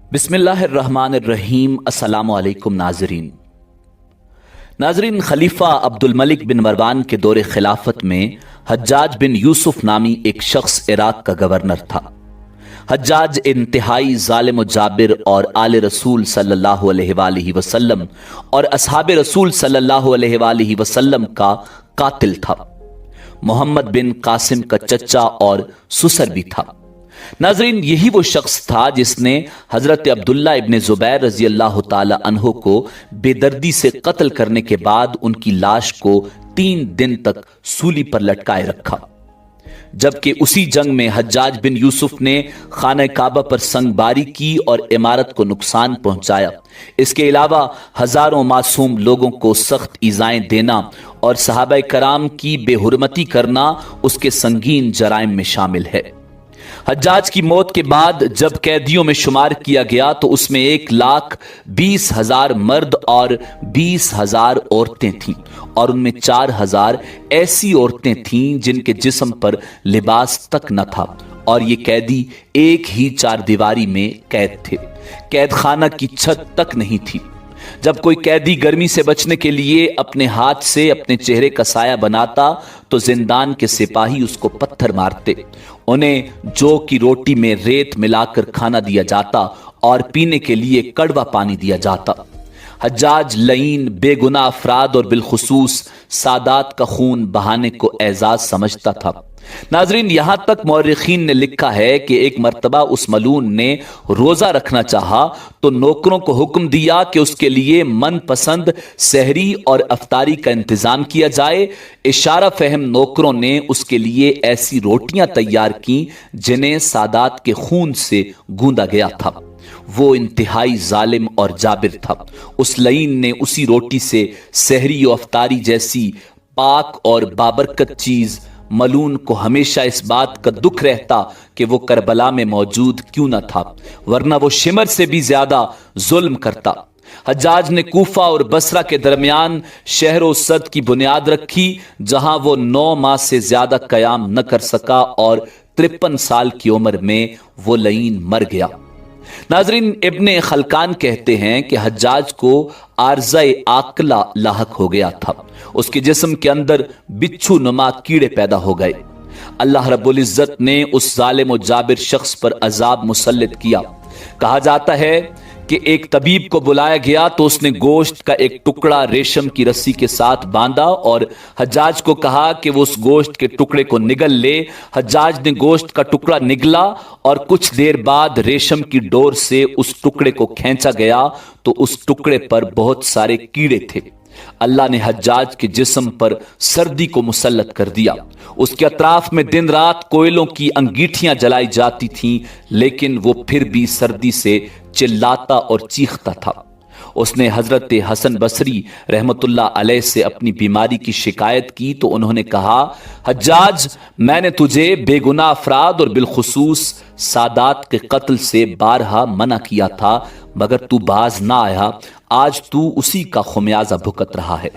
बिस्मिल्लाहिर्रहमानिर्रहीम। अस्सलामु अलैकुम नाजरीन, खलीफा अब्दुल मलिक बिन मरवान के दौरे खिलाफत में हज्जाज बिन यूसुफ नामी एक शख्स इराक का गवर्नर था। हज्जाज इंतहाई जालिम जाबिर और आले रसूल सल्लल्लाहु अलैहि वसल्लम और असहाबे रसूल सल्लल्लाहु अलैहि वसल्लम का कातिल था। मोहम्मद बिन कासिम का चचा और सुसर भी था। नाजरीन, यही वो शख्स था जिसने हजरत अब्दुल्ला इब्ने जुबैर रजी अल्लाह ताला अन्हो को बेदर्दी से कत्ल करने के बाद उनकी लाश को 3 दिन तक सूली पर लटकाए रखा। जबकि उसी जंग में हज्जाज बिन यूसुफ ने खाना काबा पर संगबारी की और इमारत को नुकसान पहुंचाया। इसके अलावा हजारों मासूम लोगों को सख्त ईजाएं देना और सहाबा कराम की बेहुरमती करना उसके संगीन जराइम में शामिल है। हज्जाज की मौत के बाद जब कैदियों में शुमार किया गया तो उसमें 1,20,000 मर्द और 20,000 औरतें थीं और उनमें 4,000 ऐसी औरतें थीं जिनके जिस्म पर लिबास तक न था और ये कैदी एक ही चारदीवारी में कैद थे। कैद खाना की छत तक नहीं थी। जब कोई कैदी गर्मी से बचने के लिए अपने हाथ से अपने चेहरे का साया बनाता तो जिंदान के सिपाही उसको पत्थर मारते। उन्हें जौ की रोटी में रेत मिलाकर खाना दिया जाता और पीने के लिए कड़वा पानी दिया जाता। हज्जाज लईन बेगुनाह अफराद और बिलखुसूस सादात का खून बहाने को एजाज समझता था। नाजरीन, यहां तक मौरिखीन ने लिखा है कि एक मर्तबा उस मलून ने रोजा रखना चाहा तो नौकरों को हुक्म दिया कि उसके लिए मनपसंद सहरी और अफ्तारी का इंतजाम किया जाए। इशारा फहम नौकरों ने उसके लिए ऐसी रोटियां तैयार की जिन्हें सादात के खून से गूंदा गया था। वो इंतहाई जालिम और जाबिर था। उस लईन ने उसी रोटी से सहरी और अफ्तारी जैसी पाक और बाबरकत चीज मलून को हमेशा इस बात का दुख रहता कि वो करबला में मौजूद क्यों न था, वरना वो शिमर से भी ज्यादा जुल्म करता। हज्जाज ने कूफा और बसरा के दरमियान शहर सद की बुनियाद रखी, जहां वो 9 माह से ज्यादा कयाम न कर सका और 53 साल की उम्र में वो लईन मर गया। नाजरीन, इब्ने खलकान कहते हैं कि हज्जाज को आर्ज़ाए आकला लाहक हो गया था। उसके जिस्म के अंदर बिच्छू नुमा कीड़े पैदा हो गए। अल्लाह रब्बुल इज्जत ने उस जालिम और जाबिर शख्स पर अजाब मुसल्लित किया। कहा जाता है कि एक तबीब को बुलाया गया तो उसने गोश्त का एक टुकड़ा रेशम की रस्सी के साथ बांधा और हज्जाज को कहा कि वो उस गोश्त के टुकड़े को निगल ले। हज्जाज ने गोश्त का टुकड़ा निगला और कुछ देर बाद रेशम की डोर से उस टुकड़े को खींचा गया तो उस टुकड़े पर बहुत सारे कीड़े थे। अल्लाह ने हज्जाज के जिस्म पर सर्दी को मुसल्लत कर दिया। उसके अतराफ में दिन रात कोयलों की अंगीठियां जलाई जाती थीं, लेकिन वो फिर भी सर्दी से चिल्लाता और चीखता था। उसने हजरत हसन बसरी रहमतुल्लाह अलैह से अपनी बीमारी की शिकायत की तो उन्होंने कहा, हज्जाज, मैंने तुझे बेगुनाह अफराद और बिलखुसूस सादात के कत्ल से बारहा मना किया था, मगर तू बाज ना आया। आज तू उसी का खुमियाजा भुगत रहा है।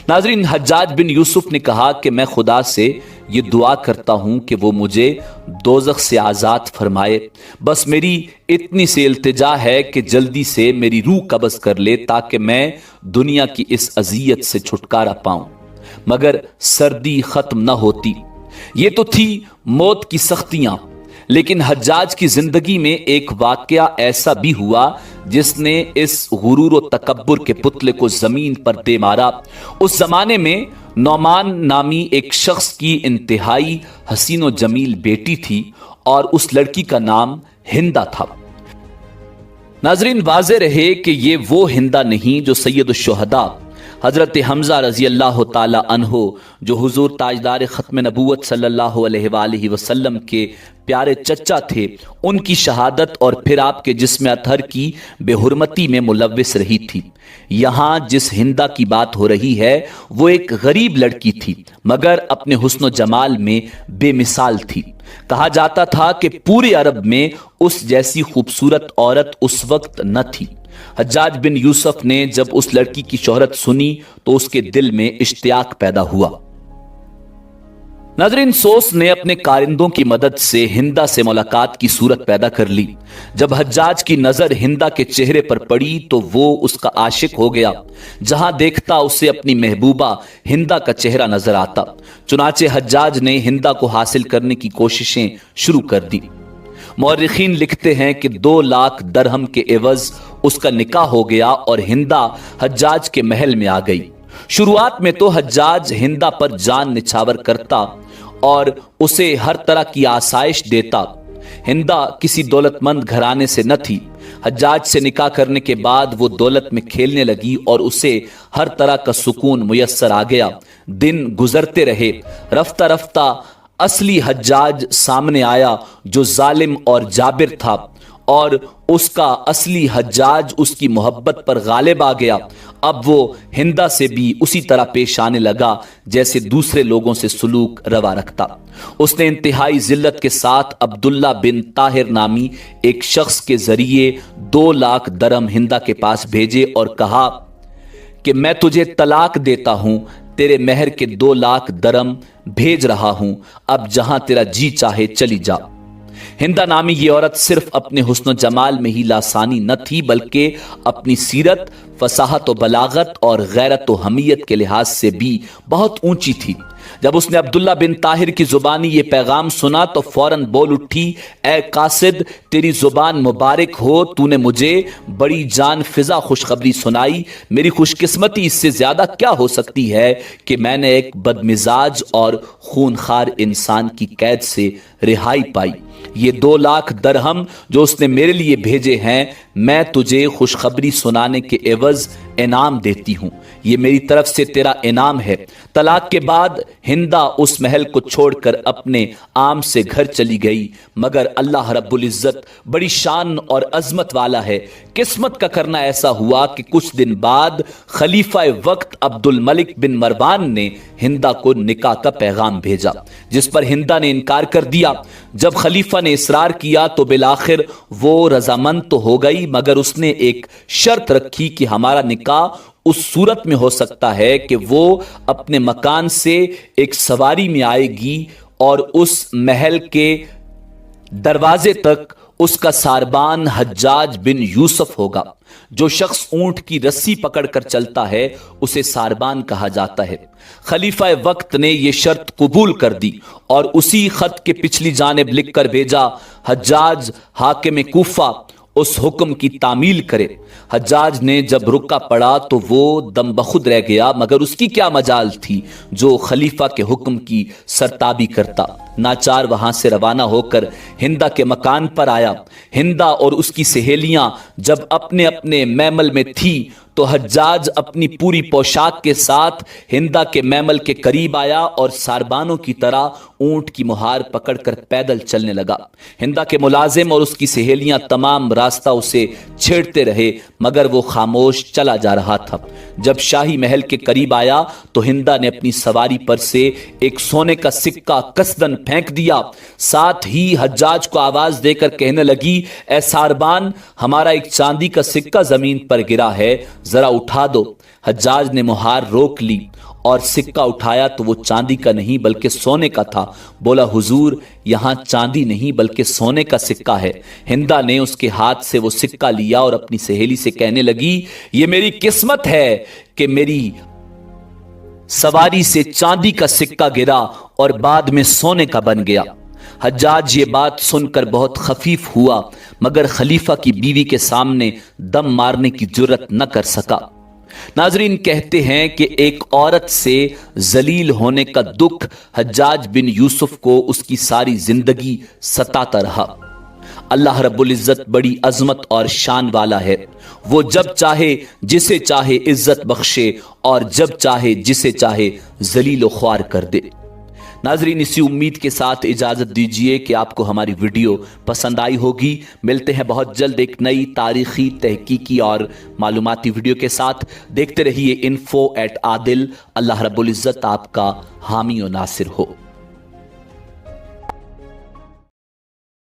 नाजरीन, हज्जाज बिन यूसुफ ने कहा कि मैं खुदा से ये दुआ करता हूं कि वो मुझे दोज़ख से आज़ाद फरमाए। बस मेरी इतनी सी इल्तिजा है कि जल्दी से मेरी रूह कब्ज़ कर ले ताकि मैं दुनिया की इस अजियत से छुटकारा पाऊं। मगर सर्दी खत्म न होती। ये तो थी मौत की सख्तियां, लेकिन हज्जाज की जिंदगी में एक वाकया ऐसा भी हुआ जिसने इस गुरूर और तकब्बुर के पुतले को जमीन पर दे मारा। उस जमाने में नौमान नामी एक शख्स की इंतहाई हसीन और जमील बेटी थी और उस लड़की का नाम हिंदा था। नाजरीन, वाज़े रहे कि ये वो हिंदा नहीं जो सैयदुश शुहदा हजरत हमजा रजी अल्लाह ताला अन्हो, जो हुजूर ताजदार खत्म नबूवत सल्लल्लाहु अलैहि वसल्लम के प्यारे चचा थे, उनकी शहादत और फिर आपके जिस्म अतहर की बेहुरमती में मुलव्विस रही थी। यहाँ जिस हिंदा की बात हो रही है वो एक गरीब लड़की थी, मगर अपने हुस्न जमाल में बेमिसाल थी। कहा जाता था कि पूरे अरब में उस जैसी खूबसूरत औरत उस वक्त न थी। हज्जाज बिन यूसुफ ने जब उस लड़की की शोहरत सुनी तो उसके दिल में इश्तियाक पैदा हुआ। नाज़रीन, सोस ने अपने कारिंदों की मदद से हिंदा से मुलाकात की सूरत पैदा कर ली। जब हज्जाज की नजर हिंदा के चेहरे पर पड़ी तो वो उसका आशिक हो गया। जहां देखता उसे अपनी महबूबा हिंदा का चेहरा नजर आता। चुनाचे हज्जाज ने हिंदा को हासिल करने की कोशिशें शुरू कर दी। मौर्रिखीन लिखते हैं कि 2 लाख दरहम के एवज उसका निकाह हो गया और हिंदा हज्जाज के महल में आ गई। शुरुआत में तो हज्जाज हिंदा पर जान निछावर करता और उसे हर तरह की आसाइश देता। हिंदा किसी दौलतमंद घराने से न थी। हज्जाज से निकाह करने के बाद वो दौलत में खेलने लगी और उसे हर तरह का सुकून मुयस्सर आ गया। दिन गुजरते रहे, रफ्ता रफ्ता असली हज्जाज सामने आया जो जालिम और जाबिर था, और उसका असली हज्जाज उसकी मोहब्बत पर गालिब आ गया। अब वो हिंदा से भी उसी तरह पेश आने लगा जैसे दूसरे लोगों से सलूक रवा रखता। उसने इंतहाई जिल्लत के साथ अब्दुल्ला बिन ताहिर नामी एक शख्स के जरिए 2 लाख दरहम हिंदा के पास भेजे और कहा कि मैं तुझे तलाक देता हूं, तेरे मेहर के 2 लाख दरहम भेज रहा हूं, अब जहां तेरा जी चाहे चली जा। हिंदा नामी ये औरत सिर्फ अपने हुस्न जमाल में ही लासानी न थी, बल्कि अपनी सीरत, फसाहत व बलागत और गैरत व हमीयत के लिहाज से भी बहुत ऊंची थी। जब उसने अब्दुल्ला बिन ताहिर की जुबानी ये पैगाम सुना तो फौरन बोल उठी, ए कासिद, तेरी जुबान मुबारक हो, तूने मुझे बड़ी जान फिजा खुशखबरी सुनाई। मेरी खुशकिस्मती इससे ज्यादा क्या हो सकती है कि मैंने एक बदमिजाज और खूनखार इंसान की कैद से रिहाई पाई। ये 2 लाख दरहम जो उसने मेरे लिए भेजे हैं, मैं तुझे खुशखबरी सुनाने के एवज इनाम देती हूं। ये मेरी तरफ से तेरा इनाम है। तलाक के बाद हिंदा उस महल को छोड़कर अपने आम से घर चली गई, मगर अल्लाह रब्बुल इज्जत बड़ी शान और अजमत वाला है। किस्मत का करना ऐसा हुआ कि कुछ दिन बाद खलीफा वक्त अब्दुल मलिक बिन मरवान ने हिंदा को निकाह का पैगाम भेजा, जिस पर हिंदा ने इनकार कर दिया। जब खलीफा ने इसरार किया तो बिलाखिर वो रजामंद तो हो गई, मगर उसने एक शर्त रखी कि हमारा निकाह उस सूरत में हो सकता है कि वो अपने मकान से एक सवारी में आएगी और उस महल के दरवाजे तक उसका सारबान हज्जाज बिन यूसुफ होगा। जो शख्स ऊंट की रस्सी पकड़कर चलता है उसे सारबान कहा जाता है। खलीफा वक्त ने यह शर्त कबूल कर दी और उसी खत के पिछली जानिब लिखकर भेजा, हज्जाज हाकिम कूफा उस हुक्म की तामील करे। हज्जाज ने जब रुका पड़ा तो वो दम बखुद रह गया, मगर उसकी क्या मजाल थी जो खलीफा के हुक्म की सरताबी करता। नाचार वहां से रवाना होकर हिंदा के मकान पर आया। हिंदा और उसकी सहेलियां जब अपने अपने मैमल में थी तो हज्जाज अपनी पूरी पोशाक के साथ हिंदा के मैमल के करीब आया और सारबानों की तरह ऊंट की मुहार पकड़कर पैदल चलने लगा। हिंदा के मुलाजिम और उसकी सहेलियां तमाम रास्ता उसे छेड़ते रहे, मगर वो खामोश चला जा रहा था। जब शाही महल के करीब आया तो हिंदा ने अपनी सवारी पर से एक सोने का सिक्का कसदन फेंक दिया। साथ ही हज्जाज को आवाज देकर कहने लगी, ए सारबान, हमारा एक चांदी का सिक्का जमीन पर गिरा है, जरा उठा दो। हज्जाज ने मुहार रोक ली और सिक्का उठाया तो वो चांदी का नहीं बल्कि सोने का था। बोला, हुजूर, यहां चांदी नहीं बल्कि सोने का सिक्का है। हिंदा ने उसके हाथ से वो सिक्का लिया और अपनी सहेली से कहने लगी, ये मेरी किस्मत है कि मेरी सवारी से चांदी का सिक्का गिरा और बाद में सोने का बन गया। हज्जाज ये बात सुनकर बहुत खफीफ हुआ, मगर खलीफा की बीवी के सामने दम मारने की जुर्रत न कर सका। नाजरीन, कहते हैं कि एक औरत से जलील होने का दुख हज्जाज बिन यूसुफ को उसकी सारी जिंदगी सताता रहा। अल्लाह रब्बुल इज्जत बड़ी अजमत और शान वाला है। वो जब चाहे जिसे चाहे इज्जत बख्शे और जब चाहे जिसे चाहे जलील ख्वार कर दे। नाजरीन, इसी उम्मीद के साथ इजाजत दीजिए कि आपको हमारी वीडियो पसंद आई होगी। मिलते हैं बहुत जल्द एक नई तारीखी, तहकीकी और मालूमाती वीडियो के साथ। देखते रहिए info@adil। अल्लाह रब्बुल इज्जत आपका हामी और नासिर हो।